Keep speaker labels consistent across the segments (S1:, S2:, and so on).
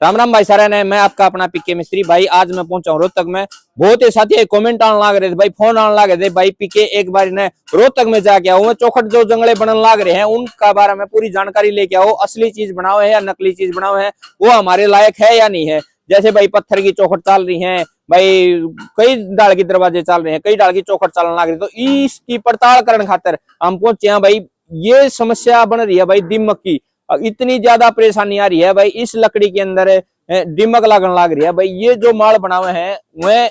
S1: राम राम भाई सारे ने, मैं आपका अपना पीके मिस्त्री भाई। आज मैं पहुंचा हूँ रोहतक में। बहुत ही साथी कमेंट आने लग रहे थे भाई, फोन आने लगे थे भाई पीके एक बार ने रोहतक में जाके आओ। चौखट जो जंगले बनने लग रहे हैं उनका बारे में पूरी जानकारी लेके आओ। असली चीज बनाओ है या नकली चीज बनाओ है, वो हमारे लायक है या नहीं है। जैसे भाई पत्थर की चौखट चल रही है भाई, कई डाल के दरवाजे चल रहे हैं, कई डाल की चौखट चलने लग रही है। तो इसकी पड़ताल करने खातिर हम पहुंचे हैं भाई। ये समस्या बन रही है भाई दीमक की, इतनी ज्यादा परेशानी आ रही है भाई। इस लकड़ी के अंदर दीमक लगने लग रही है भाई। ये जो माल बना हुआ है वह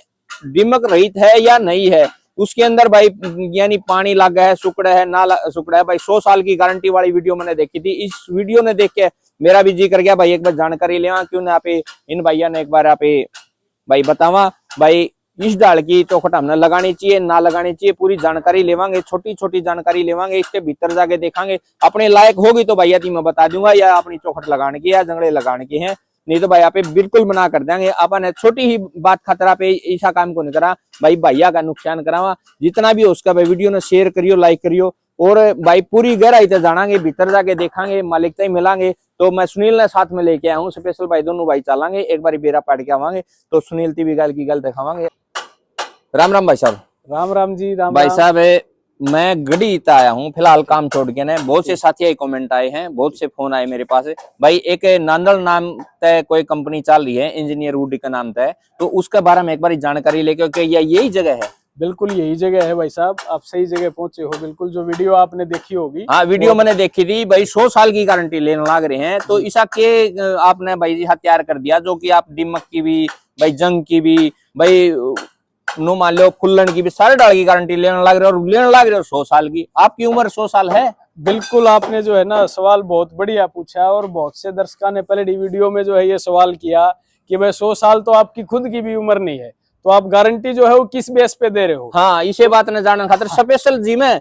S1: दीमक रहित है या नहीं है, उसके अंदर भाई यानी पानी लग गया है, सुकड़ा है ना सुकड़ा है भाई। 100 साल की गारंटी वाली वीडियो मैंने देखी थी। इस वीडियो ने देख के मेरा भी जी कर गया भाई एक बार जानकारी लेवा। क्यों ना आप इन भैया ने एक बार आप भाई बतावा भाई, इस डाल की चौखट हमने लगानी चाहिए ना लगानी चाहिए, पूरी जानकारी लेवांगे। छोटी छोटी जानकारी लेवांगे, इसके भीतर जाके देखांगे। अपने लायक होगी तो भैया मैं बता दूंगा या अपनी चौखट लगाने की या जंगड़े लगाने की है, नहीं तो भाई आप बिल्कुल मना कर देंगे। अपन छोटी ही बात खतरा पे ऐसा काम को नहीं करा भाई, भैया का नुकसान करावा। जितना भी हो उसका भाई वीडियो ने शेयर करियो, लाइक करियो। और भाई पूरी गहराई से जानांगे, भीतर जाके देखांगे, मालिक से मिलांगे। तो मैं सुनील ने साथ में लेके आया हूँ स्पेशल भाई, दोनों भाई चलांगे एक बार बेरा पाट के आवांगे। तो सुनील ती भी गल की गल दिखावांगे। राम राम भाई साहब।
S2: राम राम जी। राम
S1: भाई
S2: राम।
S1: साहब मैं गढ़ी आया हूँ फिलहाल काम छोड़ के ना। बहुत से साथी कमेंट आए हैं, बहुत से फोन आए मेरे पास भाई। एक नांदल नाम तय कोई कंपनी चल रही है, इंजीनियर वुड का नाम तय, तो उसके बारे में एक बार जानकारी लेके कि यही जगह है।
S2: बिल्कुल यही जगह है भाई साहब, आप सही जगह पहुंचे हो। बिल्कुल जो वीडियो आपने देखी होगी।
S1: हाँ वीडियो मैंने देखी थी भाई। 100 साल की गारंटी लेने लग रहे हैं, तो ऐसा के आपने भाई जी हथियार कर दिया जो कि आप दीमक की भी भाई, जंग की भी भाई, नो मान लो खुल्लन की भी, सारे डाल की गारंटी लेने लग रहे हो। और लेने लग रहे हो 100 साल की। आपकी उम्र 100 साल है।
S2: बिल्कुल आपने जो है ना सवाल बहुत बढ़िया पूछा, और बहुत से दर्शकों ने पहले वीडियो में जो है ये सवाल किया कि भाई 100 साल तो आपकी खुद की भी उम्र नहीं है, तो आप गारंटी जो है वो किस बेस पे दे रहे हो।
S1: हाँ इसे बात ने जानने खातिर स्पेशल जी में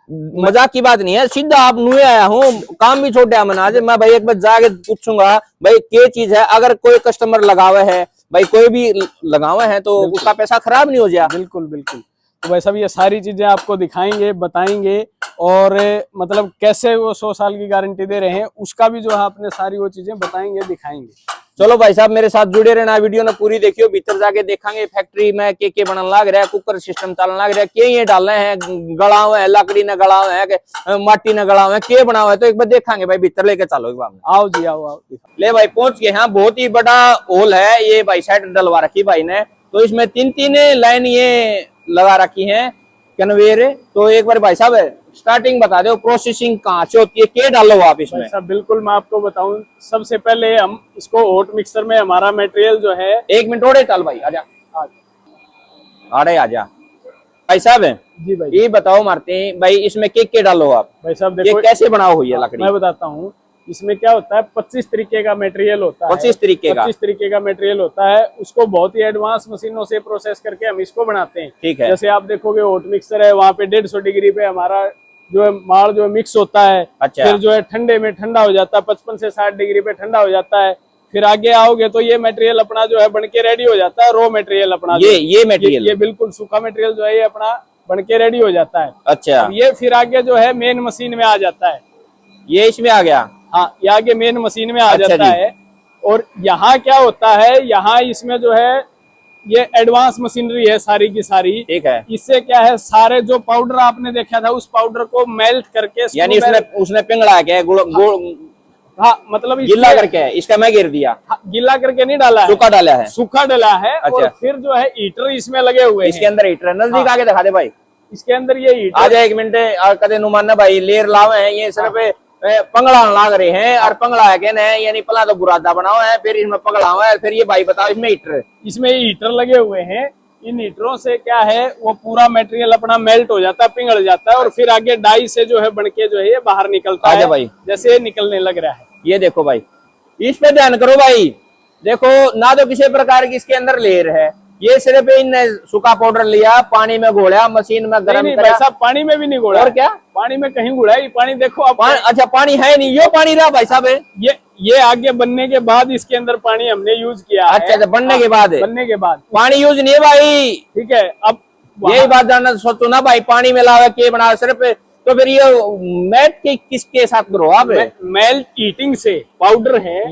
S1: मजाक की बात नहीं है, सीधा आप नुए आया हूँ। काम भी छोड़ दिया मैंने आज। मैं भाई एक बार जाके पूछूंगा भाई क्या चीज है। अगर कोई कस्टमर लगावे है भाई, कोई भी लगावे है तो उसका पैसा खराब नहीं हो जाए।
S2: बिल्कुल बिल्कुल। तो भाई साहब ये सारी चीजें आपको दिखाएंगे, बताएंगे, और मतलब कैसे वो 100 साल की गारंटी दे रहे हैं उसका भी जो है आपने सारी वो चीजें बताएंगे, दिखाएंगे।
S1: चलो भाई साहब मेरे साथ जुड़े रहना, वीडियो ने पूरी देखियो। भीतर जाके देखांगे फैक्ट्री में के बनने लग रहा है, कुकर सिस्टम चलने लग रहा है, के ये डालने हैं, गड़ा हुआ है, लकड़ी ने गड़ा हुआ है, माटी ने गड़ा हुआ है, के बना हुआ है। तो एक बार देखांगे भाई, भीतर लेके चलो एक बार।
S2: आओ जी आओ आओ।
S1: ले भाई पहुंच गए। हाँ बहुत ही बड़ा हॉल है ये भाई, साइड डलवा रखी भाई ने। तो इसमें 3-3 लाइन ये लगा रखी है कन्वेयर। तो एक बार भाई साहब स्टार्टिंग बता दो, प्रोसेसिंग कहाँ से होती है, क्या डालो आप इसमें।
S2: सब बिल्कुल मैं आपको बताऊं। सबसे पहले हम इसको हॉट मिक्सर में हमारा मटेरियल जो है,
S1: 1 मिनट और चल भाई, आजा अरे आजा भाई साहब।
S2: जी भाई
S1: ये बताओ मारते हैं भाई, इसमें के डालो आप।
S2: भाई साहब
S1: ये
S2: देखो
S1: कैसे बनाओ हुई है लकड़ी।
S2: मैं बताता हूँ। इसमें क्या होता है, 25 तरीके का मटेरियल होता है।
S1: 25 तरीके का
S2: 25 तरीके का मटेरियल होता है। उसको बहुत ही एडवांस मशीनों से प्रोसेस करके हम इसको बनाते हैं।
S1: ठीक है।
S2: जैसे आप देखोगे हॉट मिक्सर है, वहाँ पे 150 डिग्री पे हमारा जो है माल जो है मिक्स होता है।
S1: अच्छा।
S2: फिर जो है ठंडे में ठंडा हो जाता है, 55 से 60 डिग्री पे ठंडा हो जाता है। फिर आगे आओगे तो ये मटेरियल अपना जो है बनके रेडी हो जाता है। रॉ मटेरियल अपना
S1: ये मटेरियल
S2: ये बिल्कुल सूखा मटेरियल जो है ये अपना बनके रेडी हो जाता है।
S1: अच्छा।
S2: ये फिर आगे जो है मेन मशीन में आ जाता है।
S1: ये इसमें आ गया।
S2: हाँ ये आगे मेन मशीन में आ
S1: अच्छा
S2: जाता है। और यहाँ क्या होता है, यहाँ इसमें जो है ये एडवांस मशीनरी है सारी की सारी।
S1: ठीक है।
S2: इससे क्या है, सारे जो पाउडर आपने देखा था उस पाउडर को मेल्ट करके,
S1: यानी उसने पिघला के
S2: हाँ मतलब
S1: गिला करके इसका मैं गिर दिया।
S2: गिला करके नहीं डाला है,
S1: सूखा डाला है।
S2: सूखा डाला है।
S1: अच्छा।
S2: और फिर जो है हीटर इसमें लगे हुए हैं।
S1: इसके अंदर हीटर नजदीक आके दिखा दे भाई।
S2: इसके अंदर ये हीटर,
S1: आ जाए 1 मिनट। कदे नुमान भाई लेर लावे हैं, ये सिर्फ पंगड़ा लाग रहे हैं। और पंगड़ा है कहने यानी पला तो बुरादा बनाओ है, फिर इसमें पगड़ा हुआ है। फिर ये भाई बताओ इसमें
S2: हीटर लगे हुए हैं। इन हीटरों से क्या है, वो पूरा मटेरियल अपना मेल्ट हो जाता है, पिघल जाता है। और फिर आगे डाई से जो है बनके जो है ये बाहर निकलता है भाई, जैसे निकलने लग रहा है।
S1: ये देखो भाई, इस पे ध्यान करो भाई। देखो ना तो किसी प्रकार की इसके अंदर लेयर है, ये सिर्फ इन सूखा पाउडर लिया, पानी में घोड़ा, मशीन में गर्म
S2: करा। साहब पानी में भी नहीं घोड़ा।
S1: और क्या
S2: पानी में कहीं घोड़ा है? पानी देखो आप।
S1: अच्छा पानी है नहीं, ये पानी रहा भाई साहब।
S2: ये आगे बनने के बाद इसके अंदर पानी हमने यूज किया है।
S1: अच्छा बनने के बाद पानी यूज नहीं है भाई।
S2: ठीक है। अब
S1: यही बात जानना सोचो ना भाई, पानी में लावे के बना सिर्फ। तो फिर ये मैट के किसके साथ करो आप?
S2: मेल्ट हीटिंग से पाउडर है,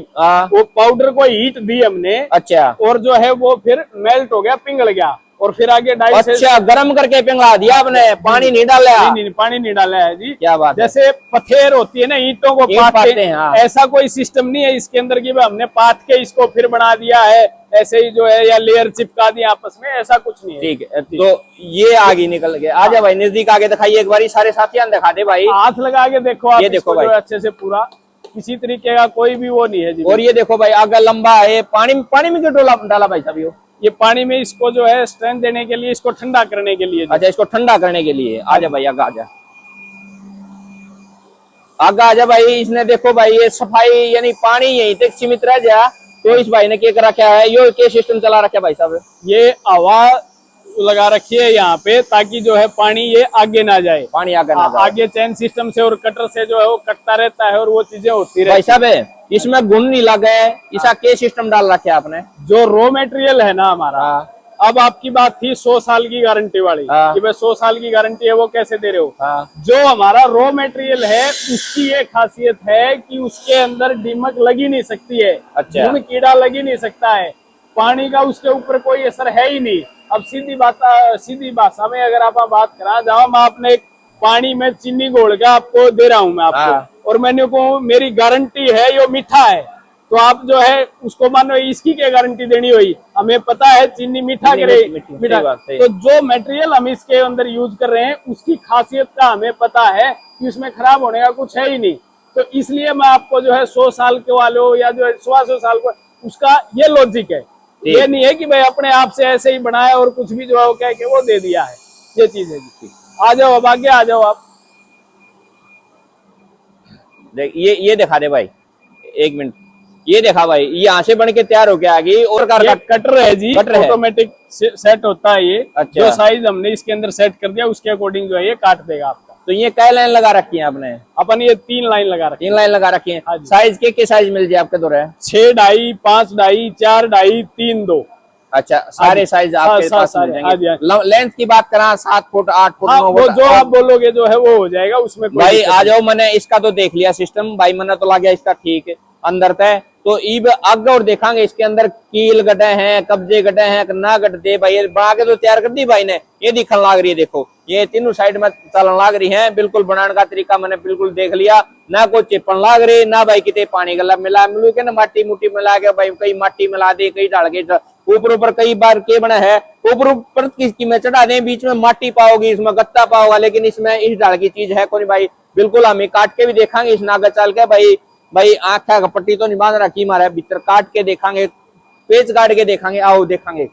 S2: वो पाउडर को हीट दी हमने,
S1: अच्छा,
S2: और जो है वो फिर मेल्ट हो गया, पिघल गया, और फिर आगे डाई से
S1: अच्छा गर्म करके पिघला दिया आपने, पानी नहीं डाला?
S2: नहीं, पानी नहीं डाला है जी।
S1: क्या बात है।
S2: जैसे पथेर होती है ना, ईंटों को पाटते हैं,
S1: हाँ।
S2: ऐसा कोई सिस्टम नहीं है इसके अंदर की हमने पाट के इसको फिर बना दिया है ऐसे ही जो है, या लेयर चिपका दिया आपस में, ऐसा कुछ नहीं है।
S1: ठीक है, तो ये आगे निकल गए। आजा भाई नजदीक आगे दिखाइए एक बारी, सारे साथियों दिखा दे भाई,
S2: हाथ लगा के देखो आप,
S1: ये देखो
S2: इसको
S1: भाई,
S2: जो है अच्छे से पूरा, किसी तरीके का कोई भी वो नहीं है जी।
S1: और ये देखो भाई आगे लंबा है, पानी में क्यों डाला भाई साहब?
S2: ये पानी में इसको जो है स्ट्रेंथ देने के लिए, इसको ठंडा करने के लिए।
S1: अच्छा, इसको ठंडा करने के लिए। आजा भाई आगे आजा, आगे आजा भाई। इसने देखो भाई ये सफाई, यानी पानी यहीं तक सीमित रह जा, तो इस भाई ने क्या रखा है, यो क्या सिस्टम चला रखा है भाई साहब?
S2: ये हवा लगा रखी है यहाँ पे, ताकि जो है पानी ये आगे ना जाए,
S1: पानी आगे ना जाए।
S2: आगे चैन सिस्टम से और कटर से जो है वो कटता रहता है, और वो चीजें होती
S1: भाई
S2: रहती
S1: साहब इसमें गुण नहीं लगा है, इसका क्या सिस्टम डाल रखा है आपने?
S2: जो रॉ मटेरियल है ना हमारा, अब आपकी बात थी 100 साल की गारंटी वाली, कि भाई 100 साल की गारंटी है, वो कैसे दे रहे हो? जो हमारा रॉ मटेरियल है उसकी ये खासियत है कि उसके अंदर दीमक लगी नहीं सकती है,
S1: अच्छा,
S2: कीड़ा लगी नहीं सकता है, पानी का उसके ऊपर कोई असर है ही नहीं। अब सीधी भाषा में अगर आप बात करा जाओ, मैं आपने एक पानी में चीनी घोल के आपको दे रहा हूँ मैं आपको, और मैंने को मेरी गारंटी है ये मीठा है, तो आप जो है उसको मानो इसकी क्या गारंटी देनी हुई? हमें पता है चीनी मीठा करे, मीठा। तो जो मटेरियल हम इसके अंदर यूज कर रहे हैं उसकी खासियत का हमें पता है कि उसमें खराब होने का कुछ है ही नहीं, तो इसलिए मैं आपको जो है 100 साल के वाले हो या जो है 100 साल को, उसका ये लॉजिक है। ये नहीं है कि भाई अपने आप से ऐसे ही बनाया और कुछ भी जो है वो कह के वो दे दिया है, ये चीज है जी। आ जाओ अब आगे आ जाओ आप,
S1: देख ये दिखा दे भाई, एक मिनट, ये देखा भाई, ये यहाँ से बन के तैयार हो गया आ गई, और
S2: कटर है जी, ऑटोमेटिक सेट होता है ये।
S1: अच्छा,
S2: जो साइज हमने इसके अंदर सेट कर दिया उसके अकॉर्डिंग जो है ये काट देगा आपका।
S1: तो ये क्या लाइन लगा रखी है आपने?
S2: अपन ये 3 लाइन लगा रखी है।
S1: 3 लाइन लगा रखी है। साइज के साइज मिल जाए आपके दौरे?
S2: 6 डाई, 5 डाई, 4 डाई, 3 2।
S1: अच्छा, सारे साइज आपके पास मिल जाएंगे। लेंथ की बात करा 7 फुट 8 फुट 9
S2: फुट, जो आप बोलोगे जो है वो हो जाएगा उसमें।
S1: भाई आ जाओ, मैंने इसका तो देख लिया सिस्टम भाई, मैंने तो लग गया इसका ठीक है अंदर तय, तो ईब आगे और देखांगे इसके अंदर कील गटे हैं, कब्जे गटे हैं ना गटते भाई, बना के तो तैयार कर दी भाई ने, ये दिखने लाग रही है। देखो ये तीनों साइड में चलन लाग रही है, बिल्कुल बनाने का तरीका मैंने बिल्कुल देख लिया, ना कोई चिपन लाग रही ना भाई, कितने पानी गला मिलू के ना माटी मुटी मिला के भाई, कई माटी मिला दे, कई डाल के ऊपर कई बार के बना है, ऊपर किसकी में चढ़ा दे, बीच में माटी पाओगी, इसमें गत्ता पाओगा, लेकिन इसमें इस डाल की चीज है कोई भाई। बिल्कुल हम काट के भी देखांगे इस नागा चाल के भाई आंखा का पट्टी तो नहीं बांध रखी मारा, भीतर काट के देखांगे, पेच काट के देखांगे, आओ देखांगे।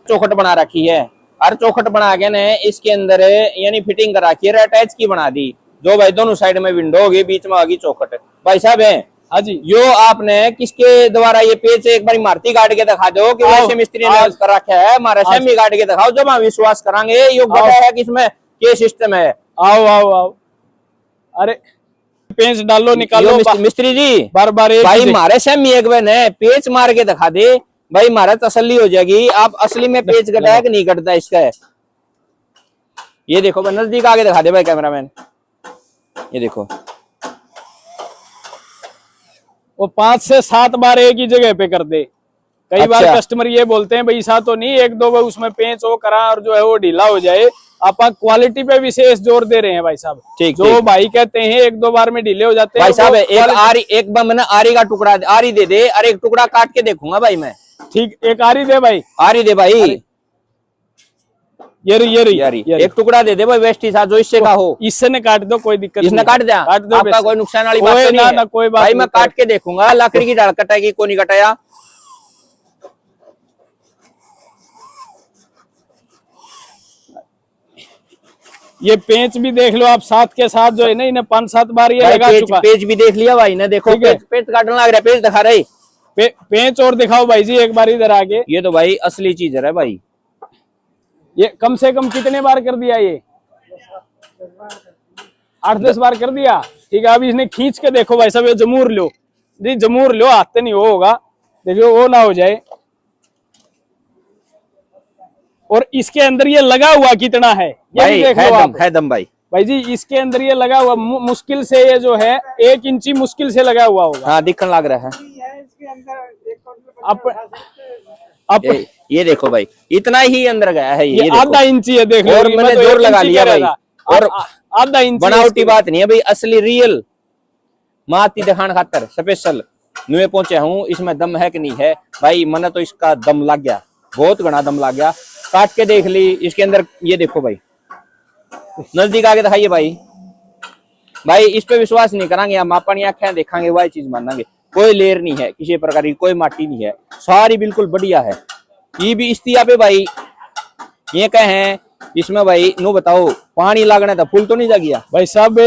S1: चौखट बना रखी है, हर चौखट बना के ने इसके अंदर यानी फिटिंग करा रखी है, अटैच की बना दी, जो भाई दोनों साइड में विंडो होगी, बीच में होगी चौखट। भाई साहब है
S2: हाँ जी,
S1: यो आपने किसके द्वारा ये पेच एक बार मारती काट के दिखा दो कि वैसे मिस्त्री ने कर रखा है, हमारा सेमी काट के दिखाओ, जब हम विश्वास करांगे यो गड़ा है कि इसमें ये सिस्टम है।
S2: आओ आओ आओ, अरे पेच डालो निकालो
S1: मिस्त्री जी,
S2: बार
S1: भाई मारे सेमी एक बार ने पेच मार के दिखा दे भाई, मारा तसल्ली हो जाएगी आप असली में पेच कटा है कि नहीं कटता इसका है। ये देखो भाई, नजदीक आगे दिखा दे भाई कैमरामैन, ये देखो
S2: वो 5 से 7 बार एक ही जगह पे कर दे। कई बार कस्टमर ये बोलते हैं भाई ऐसा तो नहीं 1-2 बार उसमें पेंच वो करा और जो है वो ढीला हो जाए, आप क्वालिटी पे विशेष जोर दे रहे हैं भाई साहब। जो भाई कहते हैं 1-2 बार में ढीले हो जाते हैं
S1: भाई साहब, एक बार मैंने आरी का टुकड़ा आरी दे दे, और एक टुकड़ा काट के देखूंगा भाई मैं।
S2: ठीक, एक आरी दे भाई,
S1: आरी दे भाई,
S2: ये रही
S1: एक टुकड़ा दे दे भाई, वेस्ट ही जो इससे का हो,
S2: इससे ने काट दो, कोई दिक्कत
S1: इसने काट दिया, आपका कोई नुकसान वाली बात तो नहीं है
S2: कोई बात
S1: भाई, मैं काट के देखूंगा लकड़ी की डाल कटाएगी को नहीं कटाया।
S2: ये पेंच भी देख लो आप साथ के साथ जो है ना, इन्हें 5-7 बार ये लगा चुका।
S1: पेंच भी देख लिया भाई ने, देखो पेंच काटने लग रहा है, पेंच दिखा रही,
S2: पेंच और दिखाओ भाई जी एक बार इधर आगे।
S1: ये तो भाई असली चीज है भाई,
S2: ये कम से कम कितने बार कर दिया? ये 8-10 बार कर दिया। ठीक है, अभी इसने खींच के देखो भाई साहब, ये जमूर लो जी, जमूर लो, हाथ नहीं वो होगा, देखियो वो ना हो जाए। और इसके अंदर ये लगा हुआ कितना है ये भी देख लो आप।
S1: है दम भाई,
S2: भाई जी इसके अंदर ये लगा हुआ मुश्किल से ये जो है 1 इंची मुश्किल से लगा हुआ होगा।
S1: हाँ दिखने लग रहा है।
S2: आप
S1: ये देखो भाई इतना ही अंदर गया है
S2: ये
S1: देखो।
S2: आधा इंची है, देख लो।
S1: और मैंने जोर लगा लिया भाई। और
S2: आधा इंची
S1: बनावटी बात नहीं है भाई, असली रियल माती दिखाने खातर स्पेशल नुए पहुंचे हूँ। इसमें दम है कि नहीं है भाई, मैंने तो इसका दम लग गया, बहुत घना दम लग गया। काट के देख ली इसके अंदर, ये देखो भाई, नजदीक आके दिखाइए भाई। भाई इस पे विश्वास नहीं करेंगे हम, अपनी आंखें देखेंगे वही चीज मानेंगे। कोई लेर नहीं है किसी प्रकार की, कोई माटी नहीं है, सारी बिल्कुल बढ़िया है। ये भी इस्तिया पे भाई ये कहें इसमें भाई नो बताओ पानी लागने था फूल तो नहीं जा गया
S2: भाई साहब।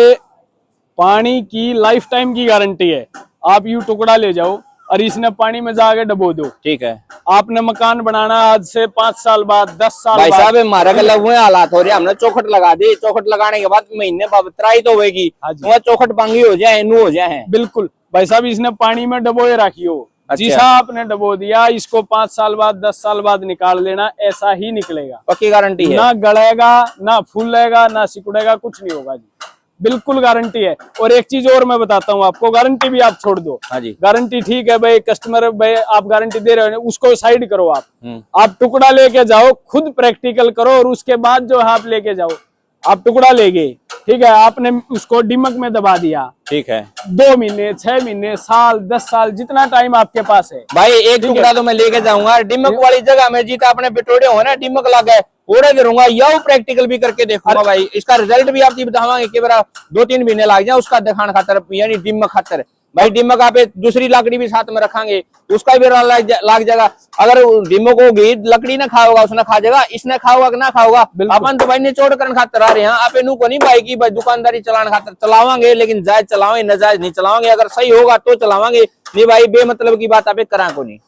S2: पानी की लाइफ टाइम की गारंटी है। आप यूं टुकड़ा ले जाओ और इसने पानी में जाके डबो दो, ठीक है। आपने मकान बनाना आज से 5 साल बाद, 10 साल
S1: भाई
S2: बाद।
S1: साहब हमारे गलत हुए हालात हो रहे, हमने चौखट लगा दी, चौखट लगाने के बाद महीने बाद तराई तो होगी, वह चौखट पांगी हो जाए, नू हो जाए। बिल्कुल
S2: भाई साहब इसने पानी में डबोए रखी हो।
S1: अच्छा।
S2: जिसा आपने डबो दिया इसको 5 साल बाद 10 साल बाद निकाल लेना, ऐसा ही निकलेगा,
S1: पक्की गारंटी है।
S2: ना गलेगा ना फूलेगा ना सिकुड़ेगा, कुछ नहीं होगा जी, बिल्कुल गारंटी है। और एक चीज और मैं बताता हूँ आपको, गारंटी भी आप छोड़ दो।
S1: हाँ जी।
S2: गारंटी ठीक है भाई, कस्टमर भाई आप गारंटी दे रहे हो, उसको साइड करो। आप टुकड़ा लेके जाओ, खुद प्रैक्टिकल करो और उसके बाद जो है आप लेके जाओ। आप टुकड़ा ले गए, ठीक है, आपने उसको डिमक में दबा दिया, ठीक है, 2 महीने 6 महीने साल 10 साल जितना टाइम आपके पास है
S1: भाई, एक टुकड़ा तो मैं लेके जाऊंगा डिमक वाली जगह में, जीता अपने बिटोड़े हो ना डिमक लगा है पूरा करूंगा, या प्रैक्टिकल भी करके देखूंगा भाई। इसका रिजल्ट भी आप बतावांगे कि बड़ा 2-3 महीने लग जाए उसका दिखाने खातर, यानी डिमक खातर भाई। डिमक आप दूसरी लकड़ी भी साथ में रखेंगे उसका भी लग जाएगा। अगर डिमक होगी लकड़ी ना खाओगा उसने खा जाएगा, इसने खाओगा कि ना खाओगा। अपन तो भाई निचोड़ कर खातर आ रहे हैं, आप इनू को नहीं भाई की भाई दुकानदारी चलाने खातर चलावांगे, लेकिन जायज चलावांगे, नाजायज नहीं चलावांगे। अगर सही होगा तो चलावांगे, नहीं भाई बेमतलब की बात आप करा को नहीं।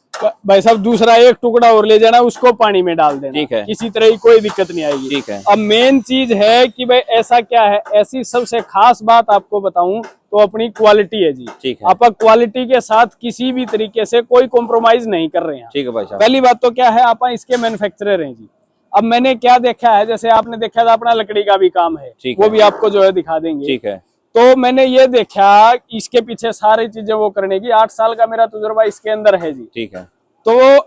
S2: भाई साहब दूसरा एक टुकड़ा और ले जाना, उसको पानी में डाल देना,
S1: ठीक है,
S2: किसी तरह की कोई दिक्कत नहीं आएगी, ठीक है। अब मेन चीज है कि भाई ऐसा क्या है, ऐसी सबसे खास बात आपको बताऊं तो अपनी क्वालिटी है जी, ठीक है। आप क्वालिटी के साथ किसी भी तरीके से कोई कॉम्प्रोमाइज नहीं कर रहे हैं, ठीक है भाई साहब। पहली बात तो क्या है, आप इसके मैन्युफैक्चरर हैं जी। अब मैंने क्या देखा है, जैसे आपने देखा था अपना लकड़ी का भी काम है, वो भी आपको जो है दिखा देंगे, ठीक है। तो मैंने ये देखा इसके पीछे सारी चीजें वो करने की, 8 साल का मेरा तजुर्बा इसके अंदर है जी, ठीक है। तो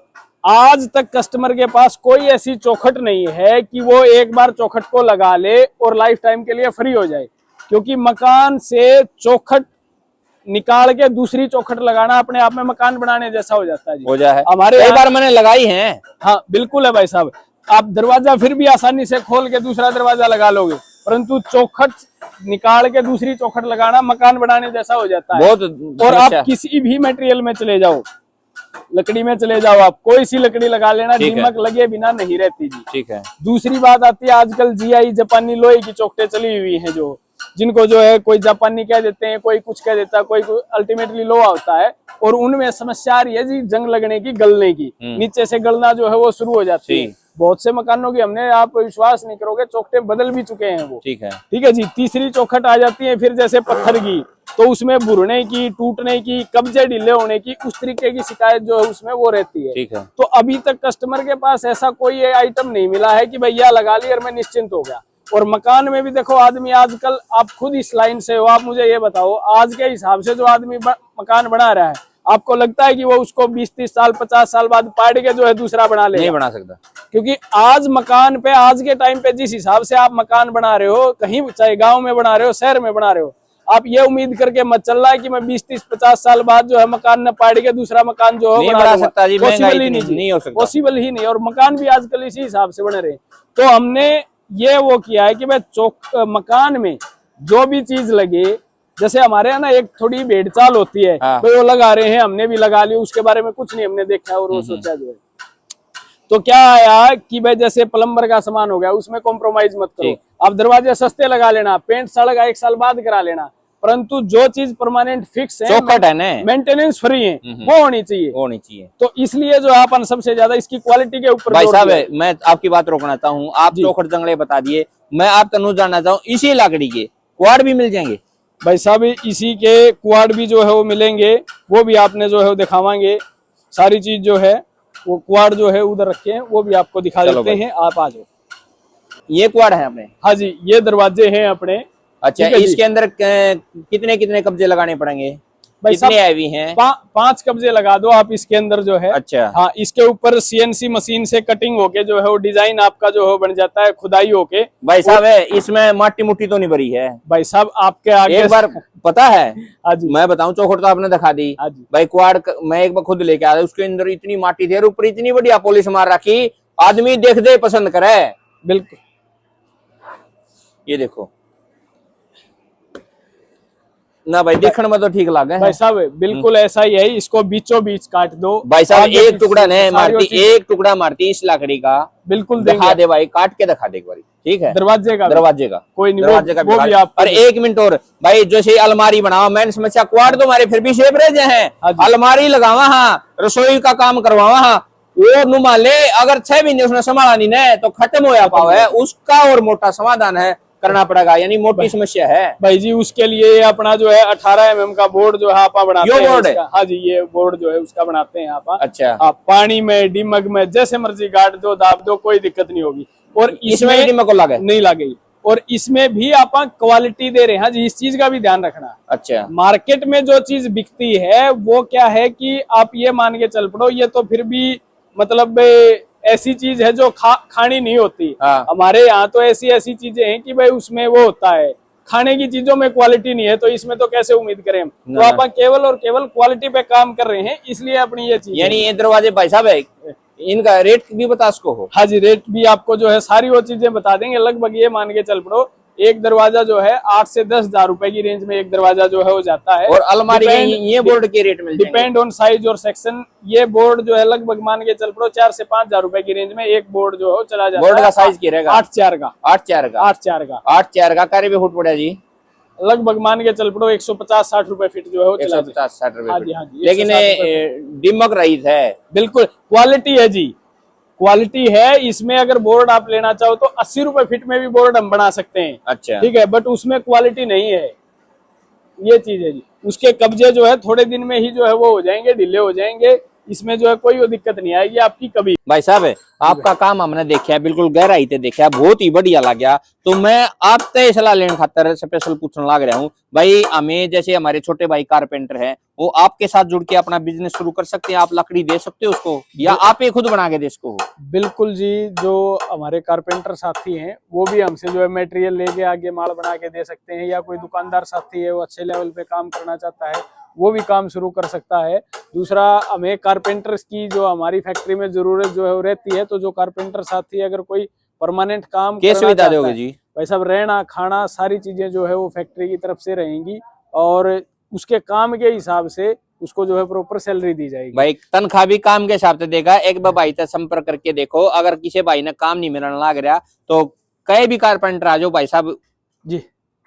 S2: आज तक कस्टमर के पास कोई ऐसी चौखट नहीं है कि वो एक बार चौखट को लगा ले और लाइफ टाइम के लिए फ्री हो जाए, क्योंकि मकान से चौखट निकाल के दूसरी चौखट लगाना अपने आप में मकान बनाने जैसा हो जाता है जी। हो जाए हमारे कई बार मैंने लगाई है। हाँ बिल्कुल है भाई साहब, आप दरवाजा फिर भी आसानी से खोल के दूसरा दरवाजा लगा लोगे, परंतु चौखट निकाल के दूसरी चौखट लगाना मकान बनाने जैसा हो जाता है। और आप किसी भी मटेरियल में चले जाओ, लकड़ी में चले जाओ, आप कोई सी लकड़ी लगा लेना, दीमक लगे बिना नहीं रहती जी, ठीक है। दूसरी बात आती है आजकल जीआई जापानी लोहे की चौखटें चली हुई हैं, जो जिनको जो है कोई जापानी कह देते हैं, कोई कुछ कह देता है, कोई अल्टीमेटली लोहा होता है, और उनमें समस्या आ रही है जी जंग लगने की, गलने की, नीचे से गलना जो है वो शुरू हो जाती है। बहुत से मकानों की हमने, आप विश्वास नहीं करोगे, चौखटें बदल भी चुके हैं वो, ठीक है जी। तीसरी चौखट आ जाती है फिर जैसे पत्थर की, तो उसमें बुरने की, टूटने की, कब्जे ढीले होने की, उस तरीके की शिकायत जो है उसमें वो रहती है, ठीक है। तो अभी तक कस्टमर के पास ऐसा कोई आइटम नहीं मिला है कि भैया लगा ली और मैं निश्चिंत हो गया। और मकान में भी देखो आदमी आजकल, आप खुद इस लाइन से हो, आप मुझे ये बताओ आज के हिसाब से जो आदमी मकान बना रहा है, आपको लगता है कि वो उसको 20-30 साल 50 साल बाद पाड़ के जो है दूसरा बना ले? नहीं बना सकता, क्योंकि आज मकान पे, आज के टाइम पे जिस हिसाब से आप मकान बना रहे हो, कहीं चाहे गांव में बना रहे हो शहर में बना रहे हो, आप ये उम्मीद करके मत चल रहा है कि मैं 20-30-50 साल बाद जो है मकान न पाड़ के दूसरा मकान जो है बना सकता जी, पॉसिबल ही नहीं हो सकता, पॉसिबल ही नहीं। और मकान भी आजकल इसी हिसाब से बने रहे। तो हमने ये वो किया है कि भाई मकान में जो भी चीज लगे, जैसे हमारे यहाँ ना एक थोड़ी भेड़चाल होती है, तो वो लगा रहे हैं, हमने भी लगा लिया, उसके बारे में कुछ नहीं हमने देखा और वो सोचा जो है। तो क्या आया कि भाई जैसे प्लम्बर का सामान हो गया, उसमें कॉम्प्रोमाइज मत करो, आप दरवाजे सस्ते लगा लेना, पेंट सड़क 1 साल बाद करा लेना, परंतु जो चीज परमानेंट फिक्स है, चौखट है ना, मेंटेनेंस फ्री है, वो होनी चाहिए। तो इसलिए जो अपन सबसे ज्यादा इसकी क्वालिटी के ऊपर भाई साहब, मैं आपकी बात रोकना चाहता हूँ, आप चौखट जंगले बता दिए, मैं आप तनु जानना चाहूँ इसी लकड़ी के क्वाड भी मिल जाएंगे? भाई साहब इसी के क्वाड भी जो है वो मिलेंगे, वो भी आपने जो है वो दिखावांगे, सारी चीज जो है वो क्वाड जो है उधर रखे हैं, वो भी आपको दिखा देते हैं, आप आ जाओ।
S1: ये क्वाड है अपने?
S2: हाँ जी, ये दरवाजे हैं अपने।
S1: अच्छा,
S2: ठीक है जी।
S1: इसके अंदर कितने कितने कब्जे लगाने पड़ेंगे?
S2: भाई
S1: कितने
S2: साहब,
S1: हैवी हैं?
S2: 5 कब्जे लगा दो आप इसके अंदर जो है।
S1: अच्छा।
S2: हाँ, इसके ऊपर सीएनसी मशीन से कटिंग होके जो है वो डिजाइन आपका जो है बन जाता है, खुदाई होके।
S1: भाई साहब है इसमें माटी मुट्टी तो नहीं भरी है?
S2: भाई साहब आपके आगे
S1: एक बार पता है,
S2: हाँ जी,
S1: मैं बताऊं, चौखट तो आपने दिखा दी
S2: हाँ जी।
S1: भाई। क्वाड मैं एक बार खुद लेके आया, उसके अंदर इतनी माटी थी और ऊपर इतनी बढ़िया पॉलिश मार रखी, आदमी देख दे पसंद करे।
S2: बिल्कुल।
S1: ये देखो ना भाई, देखने में तो ठीक लगे।
S2: भाई साहब बिल्कुल ऐसा ही है, इसको बीचों बीच काट दो।
S1: भाई साहब
S2: आगे
S1: एक
S2: पीछे
S1: टुकड़ा नहीं
S2: सारी वो
S1: मारती,
S2: चीज़-
S1: एक टुकड़ा मारती इस लकड़ी का।
S2: बिल्कुल
S1: दिखा
S2: देंगे।
S1: दे भाई, काट के दिखा दे एक बार, ठीक है?
S2: दरवाजे का भी।
S1: दरवाजे का
S2: कोई नहीं,
S1: दरवाजे का
S2: वो भी
S1: बिगाड़।
S2: आप।
S1: अरे एक मिनट और भाई, जैसे अलमारी बनाओ, मैंने समस्या क्वाड तो हमारे फिर भी शेप रह
S2: हाँ
S1: हैं,
S2: जी।
S1: अलमारी लगावा, हाँ रसोई का काम करवावा, हाँ वो नुमा ले, अगर 6 महीने उसने संभाला नहीं ना तो खत्म होया पाव है, उसका और मोटा समाधान है करना पड़ेगा, यानी मोटी समस्या है
S2: भाई जी। उसके लिए अपना जो है 18 mm का बोर्ड जो है आप बनाते
S1: यो
S2: हैं
S1: बोर्ड है?
S2: इसका। हाँ जी, ये बोर्ड जो है उसका बनाते हैं आप।
S1: अच्छा।
S2: आप पानी में, डिमक में जैसे मर्जी गाड़ दो, दाब दो, कोई दिक्कत नहीं होगी। और
S1: इसमें भी को लगे
S2: नहीं लगेगी। और इसमें भी आप क्वालिटी दे रहे हैं। हाँ जी, इस चीज का भी ध्यान रखना।
S1: अच्छा।
S2: मार्केट में जो चीज बिकती है वो क्या है कि आप ये मान के चल पड़ो, ये तो फिर भी मतलब ऐसी चीज है जो खानी नहीं होती।
S1: हाँ।
S2: हमारे यहाँ तो ऐसी ऐसी चीजें हैं कि भाई उसमें वो होता है, खाने की चीजों में क्वालिटी नहीं है, तो इसमें तो कैसे उम्मीद करें हम। तो आप केवल और केवल क्वालिटी पे काम कर रहे हैं, इसलिए अपनी ये चीज।
S1: यानी ये दरवाजे भाई साहब है, इनका रेट भी बता सको हो?
S2: हाँ जी, रेट भी आपको जो है सारी वो चीजें बता देंगे। लगभग ये मान के चल पड़ो, एक दरवाजा जो है 8 से 10 हजार रुपए की रेंज में एक दरवाजा जो है वो जाता है।
S1: और अलमारी ये बोर्ड के रेट में
S2: डिपेंड ऑन साइज और सेक्शन। ये बोर्ड जो है लगभग मान के चल पड़ो 4 से 5 हजार रुपए की रेंज में एक बोर्ड जो है वो चला जाता है।
S1: बोर्ड का साइज क्या रहेगा?
S2: 8x4 का।
S1: 8x4 का?
S2: 8x4 का।
S1: 8x4 का कार्य भी फुट पड़ा जी?
S2: लगभग मान के चल पड़ो 150-60 रुपए फीट जो है वो चला
S1: 150-60 रुपए।
S2: हाँ जी, हाँ जी।
S1: लेकिन डिमक रही है।
S2: बिल्कुल क्वालिटी है जी, क्वालिटी है। इसमें अगर बोर्ड आप लेना चाहो तो 80 रुपए फीट में भी बोर्ड हम बना सकते हैं।
S1: अच्छा।
S2: ठीक है, बट उसमें क्वालिटी नहीं है, ये चीज है जी। उसके कब्जे जो है थोड़े दिन में ही जो है वो हो जाएंगे, ढीले हो जाएंगे। इसमें जो है कोई वो दिक्कत नहीं आएगी आपकी कभी।
S1: भाई साहब आपका काम हमने देखा है, बिल्कुल गहराई से देखा है, बहुत ही बढ़िया लग गया। तो मैं आपसे सलाह लेने खातर स्पेशल पूछने लग रहा हूँ भाई, हमें जैसे हमारे छोटे भाई कारपेंटर हैं, वो आपके साथ जुड़ के अपना बिजनेस शुरू कर सकते हैं? आप लकड़ी दे सकते हो उसको, या आप ये खुद बना के दे सको?
S2: बिल्कुल जी, जो हमारे कारपेंटर साथी हैं वो भी हमसे जो है मटेरियल लेके आगे माल बना के दे सकते हैं, या कोई दुकानदार साथी है वो अच्छे लेवल पे काम करना चाहता है वो भी काम शुरू कर सकता है। दूसरा, हमें कारपेंटर्स की जो हमारी फैक्ट्री में जरूरत जो है वो रहती है, तो जो कारपेंटर साथी अगर कोई परमानेंट काम
S1: क्या सुविधा दोगे जी?
S2: भाई साहब रहना खाना सारी चीजें जो है वो फैक्ट्री की तरफ से रहेंगी, और उसके काम के हिसाब से उसको जो है प्रॉपर सैलरी दी जाएगी।
S1: भाई तनख्वाह भी काम के हिसाब से देगा। एक बार भाई से संपर्क करके देखो, अगर किसी भाई ने काम नहीं मिलने लग रहा तो कई भी कारपेंटर आ जाओ भाई साहब
S2: जी।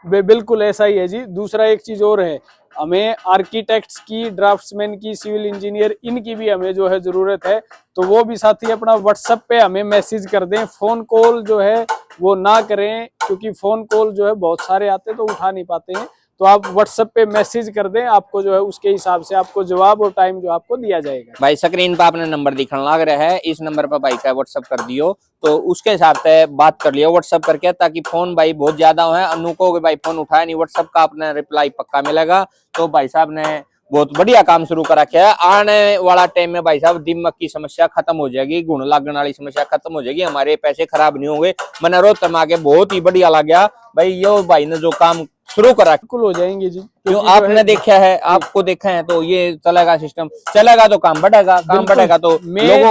S2: बिल्कुल ऐसा ही है जी। दूसरा एक चीज और है, हमें आर्किटेक्ट्स की, ड्राफ्ट्समैन की, सिविल इंजीनियर, इनकी भी हमें जो है जरूरत है। तो वो भी साथी अपना व्हाट्सएप पे हमें मैसेज कर दें। फोन कॉल जो है वो ना करें, क्योंकि फोन कॉल जो है बहुत सारे आते हैं तो उठा नहीं पाते हैं। तो आप व्हाट्सएप पे मैसेज कर दें, आपको जो है उसके हिसाब से आपको जवाब और टाइम जो आपको दिया जाएगा।
S1: भाई स्क्रीन पर आपने नंबर दिखने लग रहा है, इस नंबर पर भाई का व्हाट्सएप कर दियो, तो उसके हिसाब से बात कर लियो व्हाट्सएप करके, ताकि फोन भाई बहुत ज्यादा है, अनु को भाई फोन उठाया नहीं, व्हाट्सएप का अपना रिप्लाई पक्का मिलेगा। तो भाई साहब ने बहुत बढ़िया काम शुरू कर रखा है। आने वाला टाइम में भाई साहब दिमाग की समस्या खत्म हो जाएगी, गुण लगने वाली समस्या खत्म हो जाएगी, हमारे पैसे खराब नहीं होंगे। मैंने रोहतक में आके बहुत ही बढ़िया लग गया भाई, यो भाई ने जो काम शुरू करा
S2: बिल्कुल हो जाएंगे जी।
S1: क्यों आपने देखा है, आपको देखा है, तो ये चलेगा, सिस्टम चलेगा तो काम बढ़ेगा, काम बढ़ेगा तो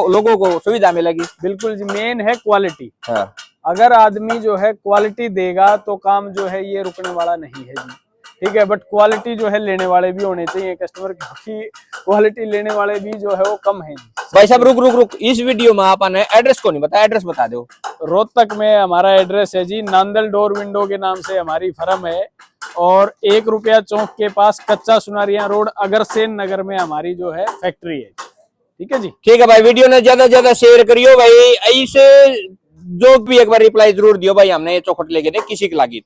S1: लोगों को सुविधा मिलेगी।
S2: बिल्कुल जी, मेन है क्वालिटी।
S1: हाँ।
S2: अगर आदमी जो है क्वालिटी देगा तो काम जो है ये रुकने वाला नहीं है जी। ठीक है, बट क्वालिटी जो है लेने वाले भी होने चाहिए कस्टमर, क्योंकि क्वालिटी लेने वाले भी जो है वो कम है।
S1: भाई साहब रुक, इस वीडियो में आपने एड्रेस को नहीं बताया, एड्रेस बता दो।
S2: रोहतक में हमारा एड्रेस है जी, नांदल डोर विंडो के नाम से हमारी फर्म है, और 1 रुपया चौक के पास कच्चा सुनारिया रोड, अगरसेन नगर में हमारी जो है फैक्ट्री है। ठीक है जी।
S1: ठीक है भाई, वीडियो ने ज्यादा से ज्यादा शेयर करियो भाई, ऐसे जो भी एक बार रिप्लाई जरूर दियो भाई, हमने ये चौखट लेके दे किसी की लागी तो।